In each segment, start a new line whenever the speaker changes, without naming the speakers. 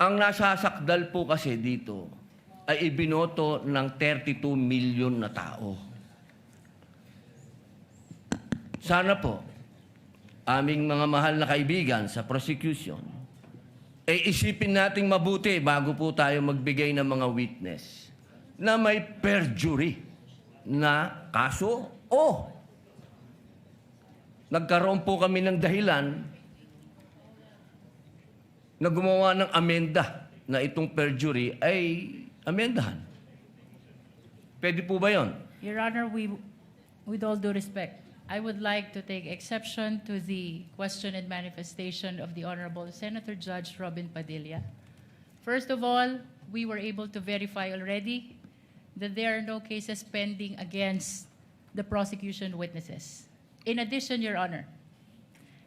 Ang nasasakdal po kasi dito ay ibinoto ng 32 million na tao. Sana po, aming mga mahal na kaibigan sa prosecution, isipin nating mabuti bago po tayo magbigay ng mga witness na may perjury na kaso o nagkaroon po kami ng dahilan na gumawa ng amenda na itong perjury ay amendahan. Pwede po ba yun?
Your Honor, with all due respect, I would like to take exception to the question and manifestation of the Honorable Senator Judge Robin Padilla. First of all, we were able to verify already that there are no cases pending against the prosecution witnesses. In addition, Your Honor,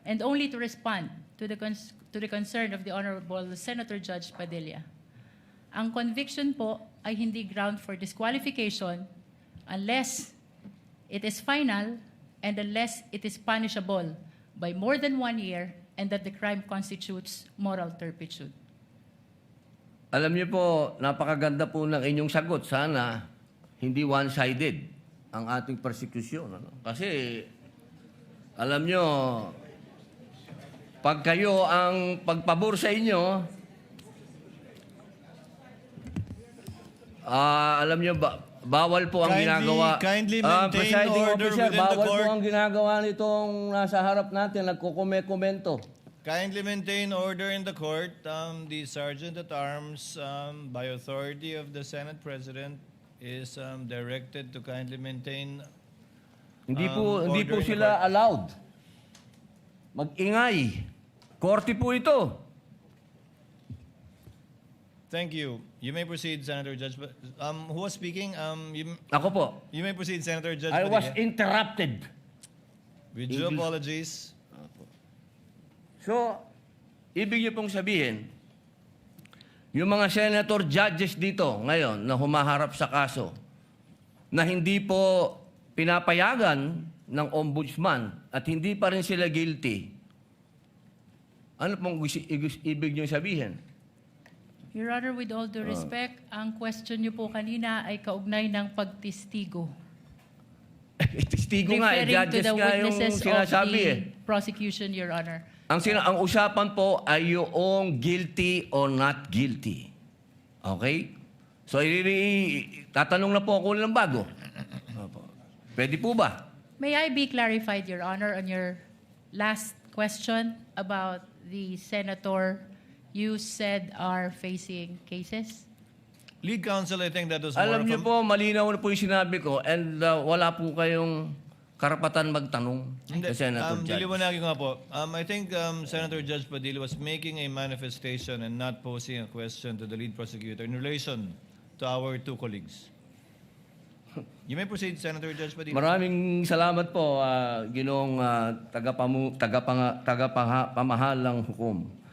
and only to respond to the concern of the Honorable Senator Judge Padilla, ang conviction po ay hindi ground for disqualification unless it is final and unless it is punishable by more than 1 year and that the crime constitutes moral turpitude.
Alam niyo po, napakaganda po ng inyong sagot. Sana hindi one-sided ang ating persecution. Ano? Kasi, alam niyo, pag kayo ang pagpabor sa inyo, alam niyo ba, bawal po ang ginagawa.
Kindly maintain
Presiding
order
officer,
within the
bawal
court.
po ang ginagawa nitong nasa harap natin, nagkukomento.
Kindly maintain order in the court. The Sergeant at Arms, by authority of the Senate President, is directed to kindly maintain
Hindi po
order in the
sila
court.
allowed. Mag-ingay. Korte po ito.
Thank you. You may proceed, Senator Judge. Who was speaking?
Ako po.
You may proceed, Senator Judge.
I was
Padilla.
interrupted.
With due
English.
apologies.
So, ibig niyo pong sabihin, yung mga senator judges dito ngayon na humaharap sa kaso, na hindi po pinapayagan ng ombudsman at hindi pa rin sila guilty, ano pong ibig niyo sabihin?
Your Honor, with all due respect, ang question niyo po kanina ay kaugnay ng pagtistigo.
Testigo nga,
Referring to
judges
the
nga yung
witnesses of
sinasabi
the prosecution, Your Honor.
Ang usapan po ay yung guilty or not guilty. Okay? So, tatanong na po ako ng bago. Pwede po ba?
May I be clarified, Your Honor, on your last question about the senator you said are facing cases?
Lead counsel, I think that was more
Alam
of
niyo
a...
po, malinaw na po yung sinabi ko and wala po kayong karapatan magtanong
Hindi.
sa Senator Judge.
Diliwanagin ko nga po. I think Senator Judge Padilla was making a manifestation and not posing a question to the lead prosecutor in relation to our two colleagues. You may proceed, Senator Judge Padilla.
Maraming salamat po, Ginoong tagapamahalang hukom.